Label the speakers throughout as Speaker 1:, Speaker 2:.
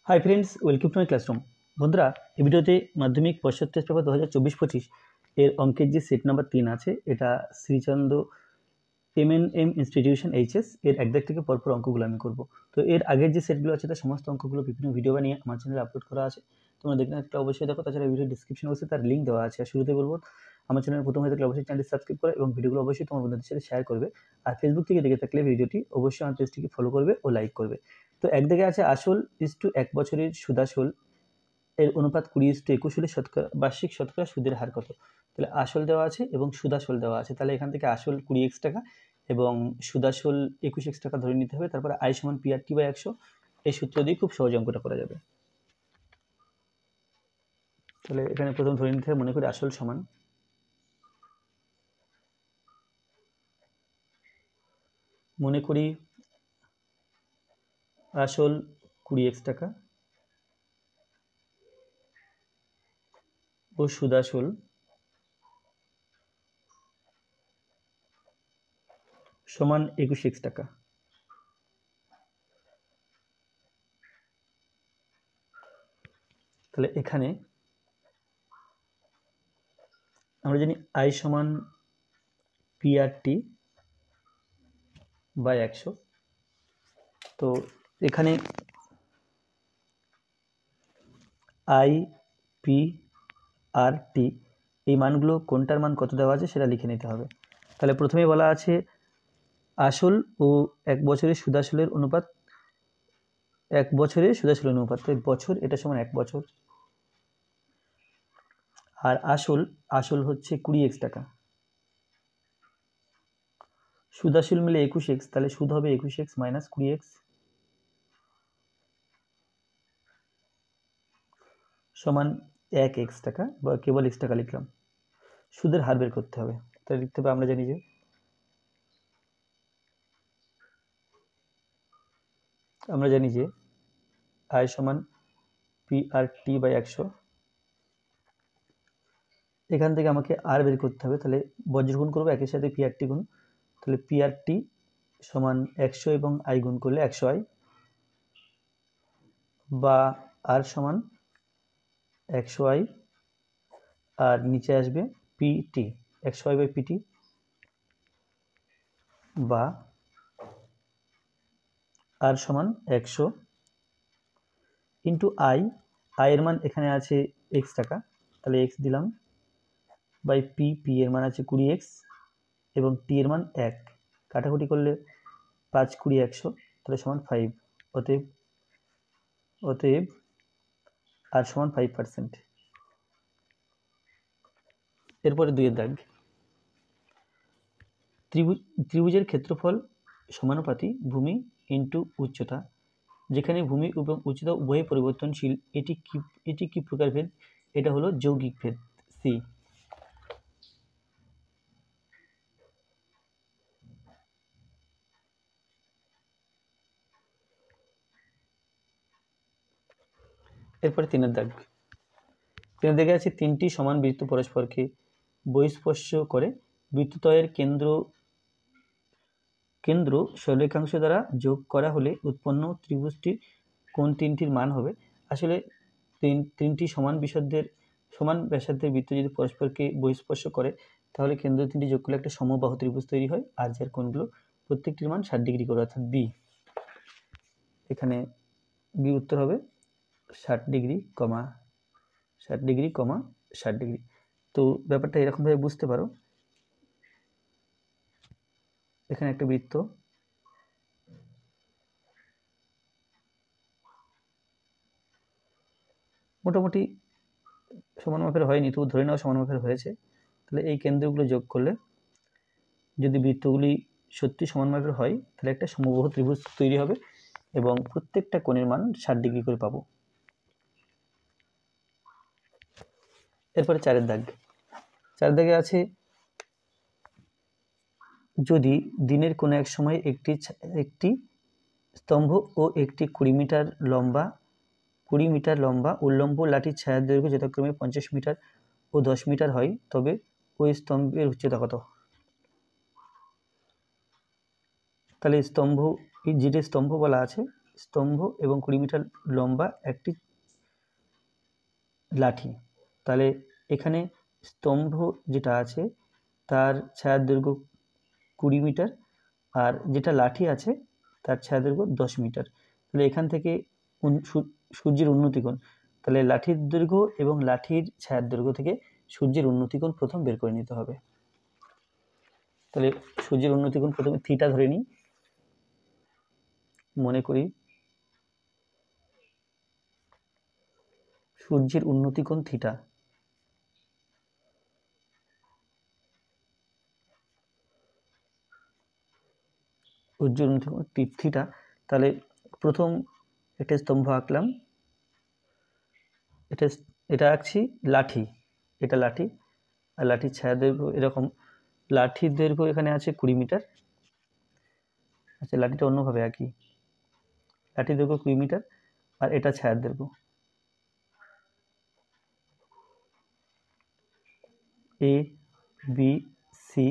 Speaker 1: Hi friends, welcome to my classroom. বন্ধুরা, এই ভিডিওতে মাধ্যমিক পর্ষদ টেস্ট পেপার 2024-25 এর অঙ্কের যে সেট নাম্বার 3 আছে, এটা শ্রীচন্দ্র এমএনএম ইনস্টিটিউশন এইচএস এর একদাগ থেকে পরপর অঙ্কগুলো আমি করব। তো এর আগের যে সেটগুলো আছে তার সমস্ত অঙ্কগুলো বিভিন্ন ভিডিও বানিয়ে আমার চ্যানেলে আপলোড করা আছে, তোমরা দেখলে একটা অবশ্যই দেখো। তাছাড়া ভিডিও ডিসক্রিপশন বক্সে তার লিঙ্ক দেওয়া আছে। আর শুরুতে বলবো, আমার চ্যানেলে প্রথম হয়ে থাকলে অবশ্যই চ্যানেলটি সাবস্ক্রাইব করো এবং ভিডিওগুলো অবশ্যই তোমার বন্ধুদের সাথে শেয়ার করবে। আর ফেসবুক থেকে দেখে থাকলে ভিডিওটি অবশ্যই আমার পেজটিকে ফলো করবে ও লাইক করবে। তো একদিকে আছে আসল ইস্টু 1 বছরের সুদাসল এর অনুপাত 20:21 হলে শতকরা বার্ষিক শতকরা সুদের হার কত? তাহলে আসল দেওয়া আছে এবং সুদাসল দেওয়া আছে। তাহলে এখান থেকে আসল 20x টাকা এবং সুদাসল 21x টাকা ধরে নিতে হবে। তারপরে আই সমান PRT/100, এই সূত্র দিয়ে খুব সহজ অঙ্কটা করা যাবে। তাহলে এখানে প্রথম ধরে নিতে হবে, মনে করি আসল সমান মনে করি আসল 20x টাকা ও সুদাসল সমান 21x টাকা। তাহলে এখানে আমরা জানি আই সমান PRT/100। তো এখানে IPRT এই মানগুলো কোনটার মান কত দেওয়া আছে সেটা লিখে নিতে হবে। তাহলে প্রথমে বলা আছে আসল ও 1 বছরের সুদাসলের অনুপাত, 1 বছরের সুদাসলের অনুপাত, তো বছর এটা সমান 1 বছর। আর আসল হচ্ছে 20x টাকা, সুদাসল মিলে 21x, তাহলে সুদ হবে 21x মাইনাস 20x সমান 1x টাকা, বা কেবল x টাকা লিখলাম। সুদের হার বের করতে হবে। তাহলে লিখতে হবে, আমরা জানি যে আই সমান PRT/100। এখান থেকে আমাকে আর বের করতে হবে। তাহলে বজ্র গুণ করবো, একের সাথে PRT গুণ। তাহলে PRT সমান 100 এবং আই গুণ করলে 100i, বা আর সমান 100i, আর নিচে আসবে PT 100i/PT, বা আর সমান 100 ইন্টু আই এর মান এখানে আছে x টাকা, তাহলে x দিলাম, বাই পি এর মান আছে 20x এবং টি এর মান 1, কাটাকুটি করলে 5 20 100, তাহলে সমান 5। অতএব আর সমান 5%। এরপরে 2 দাগ, ত্রিভুজের ক্ষেত্রফল সমানুপাতি ভূমি ইন্টু উচ্চতা, যেখানে ভূমি এবং উচ্চতা উভয়ই পরিবর্তনশীল, এটি কি প্রকার ভেদ? এটা হলো যৌগিক ভেদ, সি। এরপরে 3 দাগ, 3 দাগে আছে 3টি সমান বৃত্ত পরস্পরকে বহিঃস্পর্শ করে বৃত্তদ্বয়ের কেন্দ্র সরলরেখাংশ দ্বারা যোগ করা হলে উৎপন্ন ত্রিভুজটির কোন 3টির মান হবে? আসলে 3টি সমান ব্যাসার্ধের বৃত্ত যদি পরস্পরকে বহিঃস্পর্শ করে, তাহলে কেন্দ্র 3টি যোগ করলে একটা সমবাহু ত্রিভুজ তৈরি হয়, আর যার কোণগুলো প্রত্যেকটির মান 60 ডিগ্রি করে, অর্থাৎ বি। এখানে বি উত্তর হবে 60 ডিগ্রি, 60 ডিগ্রি, 60 ডিগ্রি। তো ব্যাপারটা এরকমভাবে বুঝতে পারো, এখানে একটা বৃত্ত, মোটামুটি সমান মাপের হয়নি, তবু ধরে নেওয়া সমান মাপের হয়েছে। তাহলে এই কেন্দ্রগুলো যোগ করলে যদি বৃত্তগুলি সত্যি সমান মাপের হয়, তাহলে একটা সমবাহু ত্রিভুজ তৈরি হবে এবং প্রত্যেকটা কোণের মান 60 ডিগ্রি করে পাবো। এরপরে 4 দাগ, 4 দাগে আছে যদি দিনের কোনো এক সময় একটি স্তম্ভ ও একটি 20 মিটার লম্বা উল্লম্ব লাঠির ছায়ার দৈর্ঘ্য যথাক্রমে 50 মিটার ও 10 মিটার হয়, তবে ওই স্তম্ভের উচ্চতা কত? তাহলে যেটা স্তম্ভ বলা আছে, স্তম্ভ এবং 20 মিটার লম্বা একটি লাঠি। তাহলে এখানে স্তম্ভ যেটা আছে তার ছায়ার দৈর্ঘ্য 20 মিটার, আর যেটা লাঠি আছে তার ছায়া দৈর্ঘ্য 10 মিটার। তাহলে এখান থেকে সূর্যের উন্নতিকোণ, তাহলে লাঠির দৈর্ঘ্য এবং লাঠির ছায়ার দৈর্ঘ্য থেকে সূর্যের উন্নতিকোণ প্রথম বের করে নিতে হবে। তাহলে সূর্যের উন্নতিকোণ প্রথমে থিটা ধরে নিই, মনে করি সূর্যের উন্নতিকোণ থিটা। সূর্যের উন্নতিকোণ থিটা। তাহলে প্রথম একটা স্তম্ভ আঁকলাম, এটা আঁকছি লাঠি, এটা লাঠি, আর লাঠির ছায়া দৈর্ঘ্য এরকম, লাঠির দৈর্ঘ্য এখানে আছে 20 মিটার। আচ্ছা, লাঠিটা অন্যভাবে আঁকি, লাঠির দৈর্ঘ্য 20 মিটার আর এটা ছায়ার দৈর্ঘ্য A B C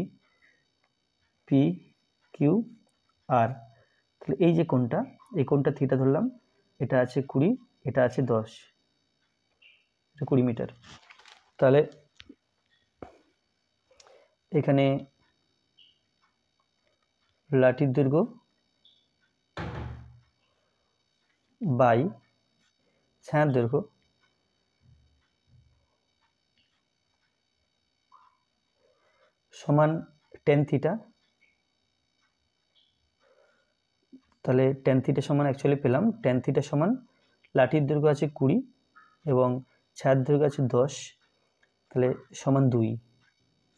Speaker 1: P Q R. তাহলে এই যে কোণটা, এই কোণটা থিটা ধরলাম, এটা আছে 20, এটা আছে 10, এটা 20 মিটার। তাহলে এখানে লাঠির দৈর্ঘ্য বাই ছায়ার দৈর্ঘ্য সমান tan থিটা। তাহলে tan থিটা সমান অ্যাকচুয়ালি পেলাম tan থিটা সমান লাঠির দৈর্ঘ্য আছে 20 এবং ছায়ার দৈর্ঘ্য আছে 10, তাহলে সমান 2।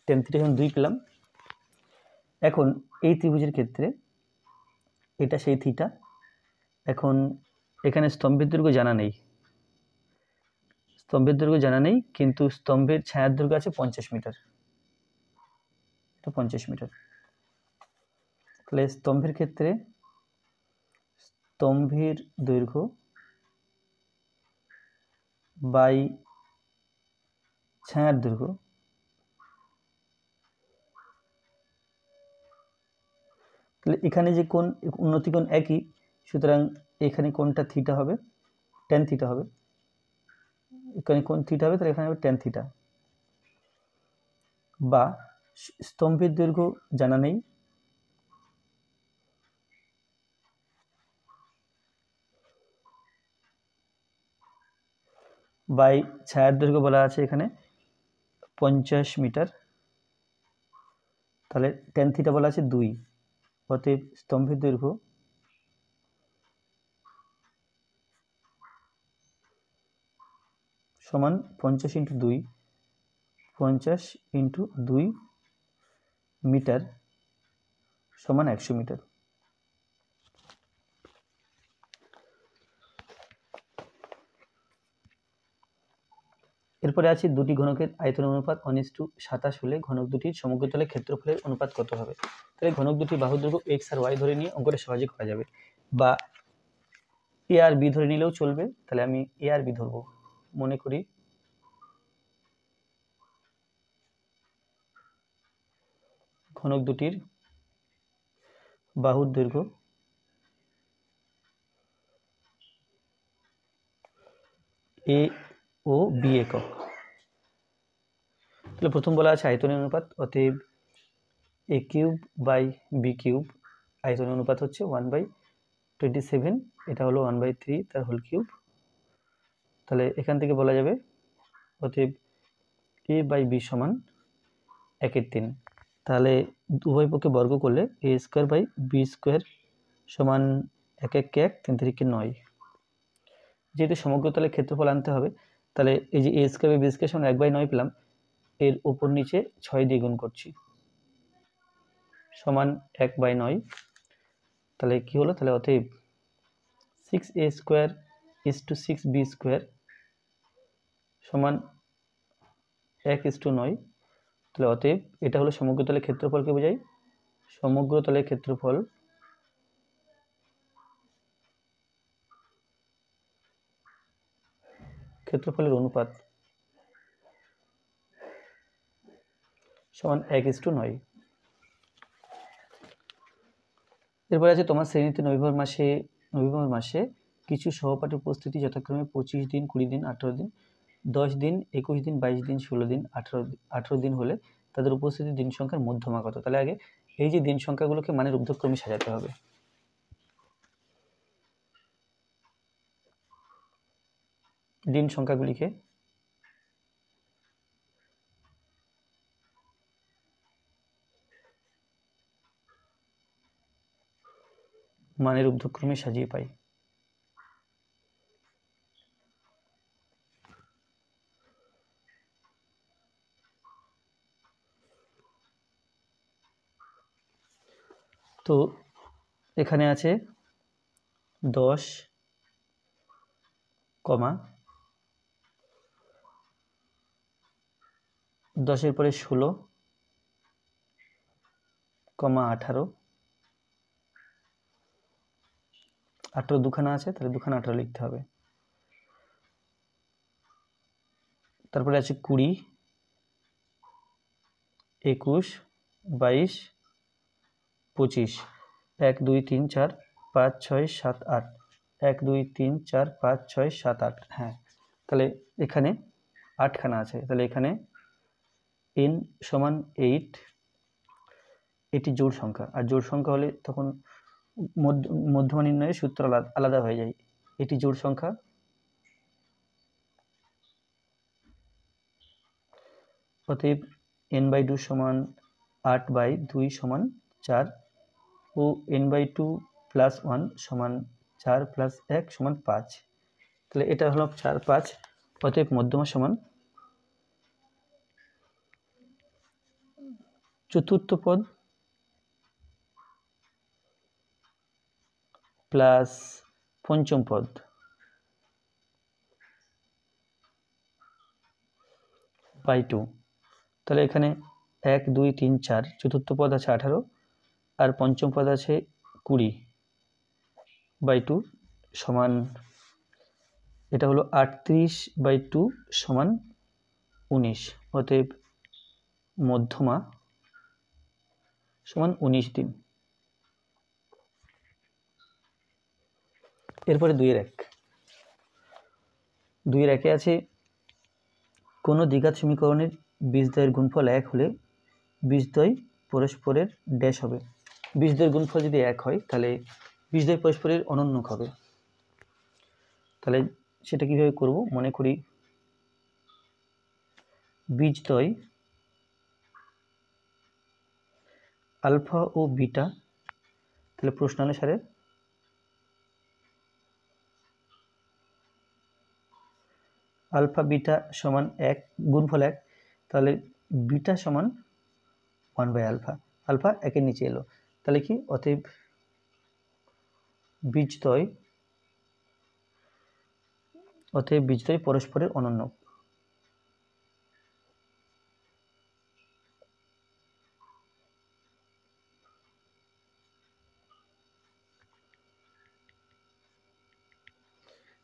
Speaker 1: tan থিটা সমান 2 পেলাম। এখন এই ত্রিভুজের ক্ষেত্রে এটা সেই থিটা। এখন এখানে স্তম্ভের দৈর্ঘ্য জানা নেই, স্তম্ভের দৈর্ঘ্য জানা নেই, কিন্তু স্তম্ভের ছায়ার দৈর্ঘ্য আছে 50 মিটার, এটা 50 মিটার। তাহলে স্তম্ভের ক্ষেত্রে স্তম্ভের দৈর্ঘ্য বাই ছায়ার দৈর্ঘ্য তাহলে এখানে যে কোণ উন্নতিকোণ একই, সুতরাং এখানে কোণটা থিটা হবে, tan থিটা হবে, এখানে কোণ থিটা হবে, তাহলে এখানে হবে tan থিটা। বা স্তম্ভের দৈর্ঘ্য জানা নেই, বাই ছায়ার দৈর্ঘ্য বলা আছে এখানে 50 মিটার, তাহলে tan থিটা বলা আছে 2, অতএব স্তম্ভের দৈর্ঘ্য সমান 50 × 2, 50 × 2 মিটার সমান 100 মিটার। এরপরে আছে দুটি ঘনকের আয়তন অনুপাত 1:27 হলে ঘনক দুটির সমগ্রতলের ক্ষেত্রফলের অনুপাত কত হবে। তাহলে ঘনক দুটি বাহুর দৈর্ঘ্য x আর y ধরে নিয়ে অঙ্কটা সহজে করা যাবে, বা a আর b ধরে নিলেও চলবে। তাহলে আমি a আর b ধরবো, মনে করি ঘনক দুটির বাহুর দৈর্ঘ্য a ও b একক। তাহলে প্রথম বলা আছে আয়তনের অনুপাত, অতএব a cube by b cube, আয়তনের অনুপাত হচ্ছে 1/27, এটা হলো 1/3 তার হোল কিউব। তাহলে এখান থেকে বলা যাবে অতএব a বাই b সমান 1/3। তাহলে উভয় পক্ষে বর্গ করলে a square by b square সমান 1 1 1 3 3 9। যেহেতু সমগ্রতলের ক্ষেত্রফল আনতে হবে, তাহলে এই যে a square by b square সমান 1/9 পেলাম, এর উপর নিচে 6 দিয়ে গুণ করছি সমান 1/9। তাহলে কি হলো, তাহলে অতএব 6a square is two 6b square সমান 1:9। তাহলে অতএব এটা হলো সমগ্রতলের ক্ষেত্রফলকে বোঝায়, সমগ্রতলের ক্ষেত্রফলের অনুপাত সমান 1:9। এরপরে আছে তোমার শ্রেণীতে নভেম্বর মাসে নভেম্বর মাসে কিছু সহপাঠী উপস্থিতি যথাক্রমে 25 দিন, 20 দিন, 18 দিন, 10 দিন, 21 দিন, 22 দিন, 16 দিন, 18 দিন হলে তাদের উপস্থিতির দিন সংখ্যার মধ্যমা কত? তাহলে আগে এই যে দিন সংখ্যাগুলোকে মানের ঊর্ধ্বক্রমে সাজাতে হবে। দিন সংখ্যাগুলিকে মানের ঊর্ধ্বক্রমে সাজিয়ে পাই। তো এখানে আছে 10, 10-এর পরে 16, 18, 18 দুখানা আছে, তাহলে দুখানা 18 লিখতে হবে। তারপরে আছে 20, 21, 22, 25, 1, 2, 3, 4, 5, 6, 7, 8, 1, 2, 3, 4, 5, 6, 7, 8। হ্যাঁ, তাহলে এখানে 8খানা আছে, তাহলে এখানে n সমান 8, এটি জোড় সংখ্যা, আর জোড় সংখ্যা হলে তখন মধ্যমা নির্ণয়ের সূত্র আলাদা হয়ে যায়। এটি জোড় সংখ্যা, অতএব n/2 সমান 8/2 সমান 4 ও n/2 + 1 সমান 4 + 1 সমান 5। তাহলে এটা হলো 4, 5, অতএব মধ্যমা সমান চতুর্থ পদ প্লাস পঞ্চম পদ বাই 2। তাহলে এখানে 1, 2, 3, 4, চতুর্থ পদ আছে 18 আর পঞ্চম পদ আছে 20/2 সমান, এটা হলো 38/2 সমান 19। অতএব মধ্যমা সমান 19 দিন। এরপরে 2-এর 1 আছে কোনো দ্বিঘাত সমীকরণের বীজদ্বয়ের গুণফল 1 হলে বীজদ্বয় পরস্পরের ড্যাশ হবে। বীজদ্বয়ের গুণফল যদি 1 হয় তাহলে বীজদ্বয় পরস্পরের অনন্যক হবে। তাহলে সেটা কিভাবে করব? মনে করি বীজদ্বয় আলফা ও বিটা, তাহলে প্রশ্নানুসারে আলফা বিটা সমান 1, গুণফল 1, তাহলে বিটা সমান 1/α, আলফা 1-এর নিচে এলো, তাহলে কি? অতএব বীজদ্বয় পরস্পরের অনন্যক।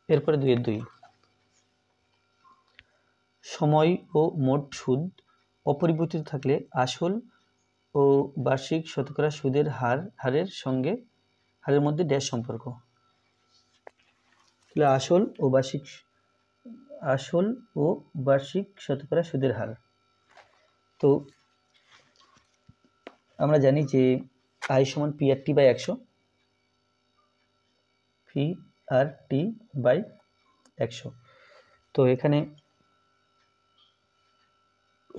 Speaker 1: এরপরে 2-এর 2, সময় ও মোট সুদ অপরিবর্তিত থাকলে আসল ও বার্ষিক শতকরা সুদের হারের মধ্যে ড্যাশ সম্পর্ক। তাহলে আসল ও বার্ষিক শতকরা সুদের হার। তো আমরা জানি যে I সমান PRT/100, PRT/100। তো এখানে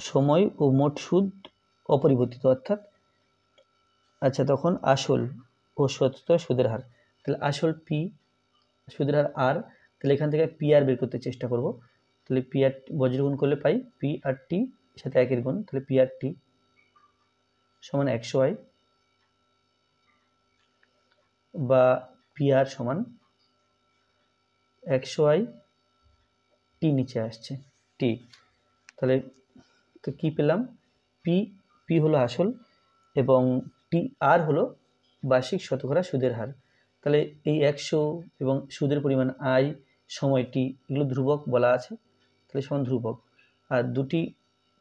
Speaker 1: সময় ও মোট সুদ অপরিবর্তিত, অর্থাৎ আচ্ছা তখন আসল ও শতকরা সুদের হার, তাহলে আসল P, সুদের হার R, তাহলে এখান থেকে PR বের করতে চেষ্টা করব। তাহলে PR বজ্রগুণ করলে পাই PRT সাথে 1-এর গুণ, তাহলে PRT সমান 100I বা PR সমান 100I, T নিচে আসছে T। তাহলে তো কি পেলাম? P হলো আসল এবং TR হলো বার্ষিক শতকরা সুদের হার। তাহলে এই 100 এবং সুদের পরিমাণ I, সময় T, এগুলো ধ্রুবক বলা আছে, তাহলে সমান ধ্রুবক। আর দুটি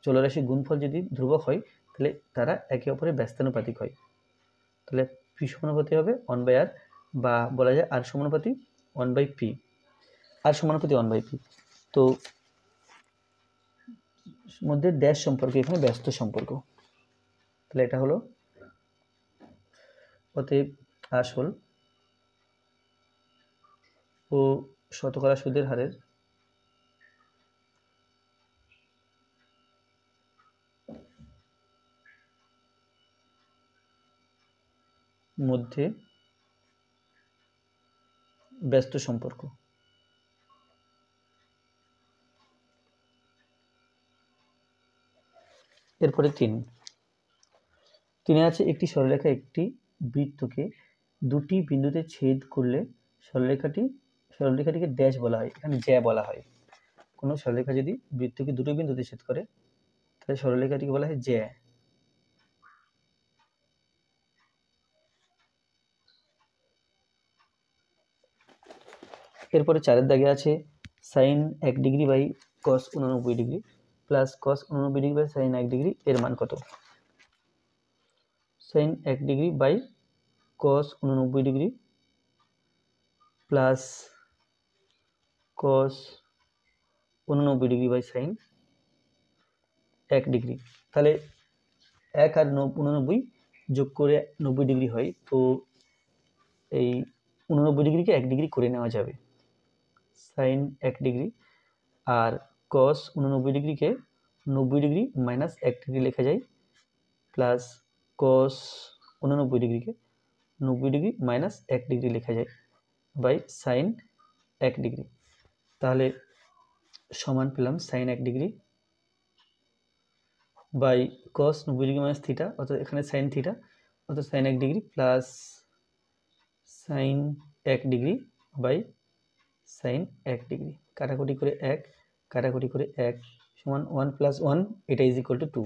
Speaker 1: চলরাশির গুণফল যদি ধ্রুবক হয় তাহলে তারা একে অপরের ব্যস্তানুপাতিক হয়। তাহলে P সমান হতে হবে 1/r, বা বলা যায় আর সমানুপাতি 1/p, আর সমানুপাতি 1/p। তো মধ্যে ড্যাশ সম্পর্ক এখানে ব্যস্ত সম্পর্ক, তাহলে এটা হলো অতএব আসল ও শতকরা সুদের হারের মধ্যে ব্যস্ত সম্পর্ক। এরপরে 3 আছে একটি সরলরেখা একটি বৃত্তকে দুটি বিন্দুতে ছেদ করলে সরলরেখাটিকে ড্যাশ বলা হয়, এখানে জ্যা বলা হয়। কোনো সরলরেখা যদি বৃত্তকে দুটো বিন্দুতে ছেদ করে তাহলে সরলরেখাটিকে বলা হয় জ্যা। এরপরে 4 দাগে আছে sine 1 degree by cos 89 degree plus cos 89 degree by sine 1 degree, এর মান কত? Sine 1 degree by cos 89 degree plus cos 89 degree by sine 1 degree, তাহলে 1 আর 89 যোগ করে 90 ডিগ্রি হয়, তো এই 89 ডিগ্রিকে 1 ডিগ্রি করে নেওয়া যাবে। সাইন 1 ডিগ্রি আর কস 89 ডিগ্রিকে 90 ডিগ্রি মাইনাস 1 ডিগ্রি লেখা যায়, প্লাস কস 89 ডিগ্রিকে 90 ডিগ্রি মাইনাস 1 ডিগ্রি লেখা যায় বাই সাইন 1 ডিগ্রি। তাহলে সমান পেলাম sine 1 degree by cos 90 degree minus theta, অর্থাৎ এখানে সাইন থিটা, অর্থাৎ sine 1 degree plus sine 1 degree by sine 1 degree, কাটাকুটি করে 1 কাটাকুটি করে 1 সমান 1 প্লাস 1, এটা ইজ ইকুয়াল টু 2।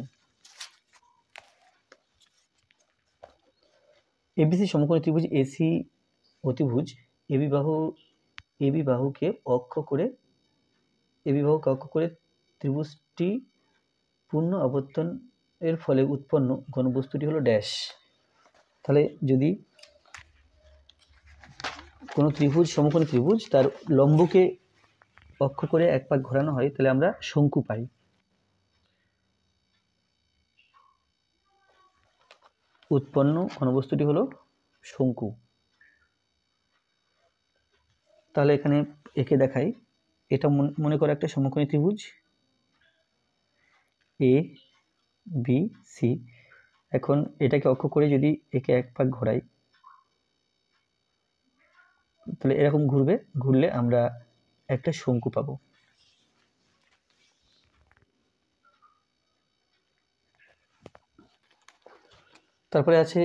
Speaker 1: এবিসি সমকোণী ত্রিভুজ এসি অতিভুজ এবি বাহুকে অক্ষ করে ত্রিভুজটি পূর্ণ আবর্তন এর ফলে উৎপন্ন ঘনবস্তুটি হলো ড্যাশ। তাহলে যদি কোনো ত্রিভুজ সমকোণী ত্রিভুজ তার লম্বকে অক্ষ করে এক পাক ঘোরানো হয় তাহলে আমরা শঙ্কু পাই। উৎপন্ন ঘনবস্তুটি হলো শঙ্কু। তাহলে এখানে একে দেখাই, এটা মনে করো একটা সমকোণী ত্রিভুজ এ বি সি। এখন এটাকে অক্ষ করে যদি একে এক পাক ঘোরাই তাহলে এরকম ঘুরবে, ঘুরলে আমরা একটা শঙ্কু পাবো। তারপরে আছে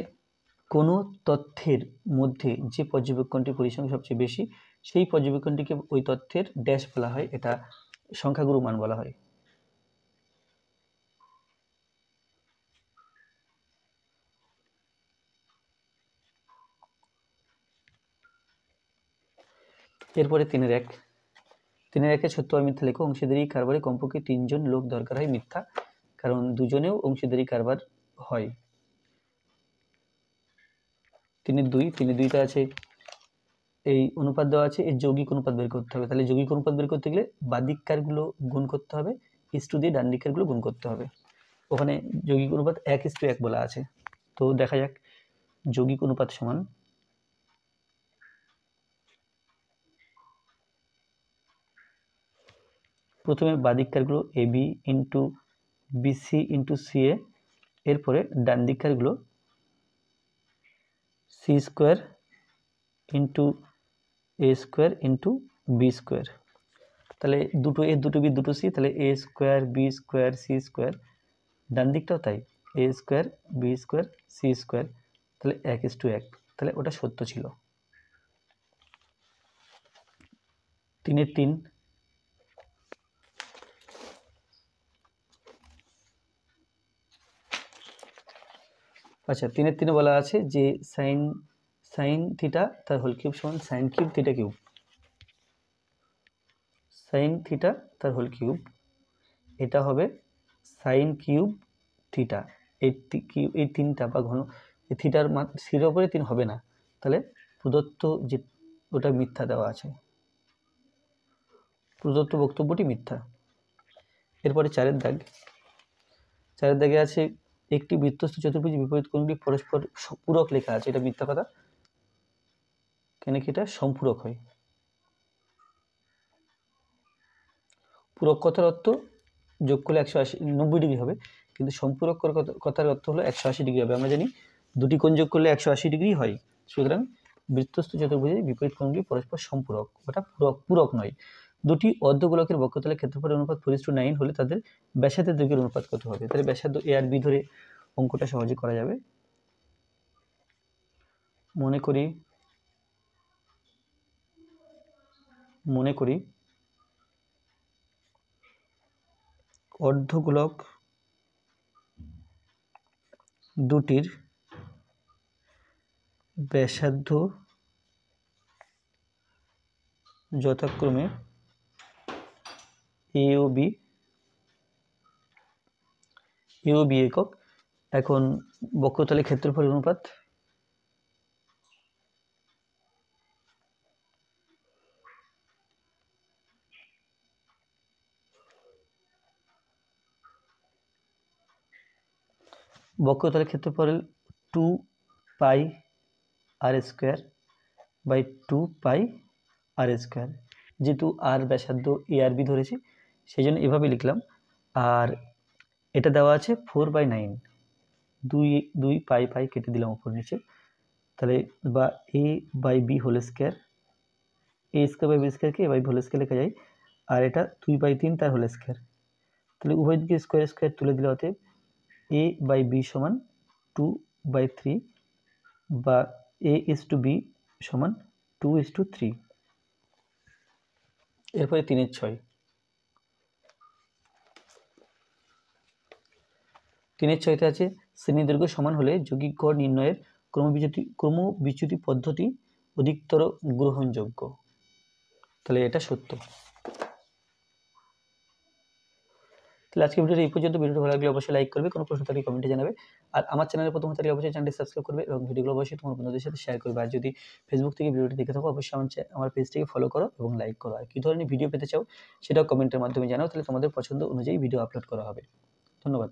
Speaker 1: কোনো তথ্যের মধ্যে যে পর্যবেক্ষণটি পরিসংখ্যান সবচেয়ে বেশি সেই পর্যবেক্ষণটিকে ওই তথ্যের ড্যাশ বলা হয়, এটা সংখ্যাগুরু মান বলা হয়। এরপরে 3-এর 1 সত্য আর মিথ্যা লেখো। অংশীদারি কারবারে কমপক্ষে 3 জন লোক দরকার হয়, মিথ্যা, কারণ দুজনেও অংশীদারি কারবার হয়। 3-2তে আছে এই অনুপাত দেওয়া আছে, এর যৌগিক অনুপাত বের করতে হবে। তাহলে যৌগিক অনুপাত বের করতে গেলে বাদিককারগুলো গুণ করতে হবে, ইস্টু দিয়ে ডান দিককারগুলো গুণ করতে হবে। ওখানে যৌগিক অনুপাত 1:1 বলা আছে। তো দেখা যাক যৌগিক অনুপাত সমান প্রথমে বাদিককারগুলো A B into BC into C A, এরপরে ডান দিককারগুলো C square into A square into B square. তাহলে দুটো এ দুটো বি দুটো সি, তাহলে A square B square C square, ডান দিকটাও তাই, A square B square C square, তাহলে 1:1, তাহলে ওটা সত্য ছিল। 3-3 আচ্ছা 3-3 বলা আছে যে সাইন থিটা তার হোল কিউব সমান sine cube theta cube. Sine theta তার হোল কিউব, এটা হবে সাইন কিউব থিটা। এই 3টা বা ঘন থিটার মান 0 উপরে 3 হবে না, তাহলে প্রদত্ত যে ওটা মিথ্যা দেওয়া আছে, প্রদত্ত বক্তব্যটি মিথ্যা। এরপরে 4 দাগে আছে একটি বৃত্তস্থ চতুর্ভুজ বিপরীত কোণগুলি পরস্পর পূরক লেখা আছে, এটা মিথ্যা কথা, কেন কি এটা সম্পূরক হয়। পূরক কথার অর্থ যোগ করলে 190 ডিগ্রি হবে, কিন্তু সম্পূরক কথার অর্থ হলো 180 ডিগ্রি হবে। আমরা জানি দুটি কোণ যোগ করলে 180 ডিগ্রি হয়, সুতরাং বৃত্তস্থ চতুর্ভুজের বিপরীত কোণগুলি পরস্পর সম্পূরক, ওটা পূরক নয়। দুটি অর্ধগোলকের বক্ষতলের ক্ষেত্রফলের অনুপাত 4:9 হলে তাদের ব্যাসার্ধের দৈর্ঘ্যের অনুপাত কত হবে? তাহলে ব্যাসার্ধ এ আর বি ধরে অঙ্কটা সহজে করা যাবে। মনে করি অর্ধগোলক দুটির ব্যাসার্ধ যথাক্রমে এ ও বি একক। এখন বক্ষতলের ক্ষেত্রফল অনুপাত বক্ষতলের ক্ষেত্রফল 2 pi r square by 2 pi r square. যেহেতু আর ব্যাসার্ধ এ আর বি ধরেছি সেই জন্য এভাবে লিখলাম। আর এটা দেওয়া আছে 4/9, 2 পাই কেটে দিলাম উপর নিচে, তাহলে বা A by B whole square, A square by B স্কোয়ারকে A by B whole square লেখা যায়। আর এটা 2/3 তার হোল স্কোয়ার, তাহলে উভয় দিকে স্কোয়ার তুলে দিলে অতএব এ বাই বি সমান 2/3 বা a/b সমান 2:3। এরপরে 3/6 আছে শ্রেণী দৈর্ঘ্য সমান হলে যৌগিক গড় নির্ণয়ের ক্রমবিচ্যুতি পদ্ধতি অধিকতর গ্রহণযোগ্য। তাহলে এটা সত্য। তাহলে আজকে ভিডিওটা এই পর্যন্ত। ভিডিওটা ভালো লাগলে অবশ্যই লাইক করবে, কোনো প্রশ্ন থাকলে কমেন্টে জানাবে। আর আমার চ্যানেলে প্রথম থাকলে অবশ্যই চ্যানেলটি সাবস্ক্রাইব করবে এবং ভিডিওগুলো অবশ্যই তোমার বন্ধুদের সাথে শেয়ার করবে। আর যদি ফেসবুক থেকে ভিডিওটি দেখে থাকো অবশ্যই আমার পেজটিকে ফলো করো এবং লাইক করো। আর কী ধরনের ভিডিও পেতে চাও সেটাও কমেন্টের মাধ্যমে জানাও, তাহলে তোমাদের পছন্দ অনুযায়ী ভিডিও আপলোড করা হবে। ধন্যবাদ।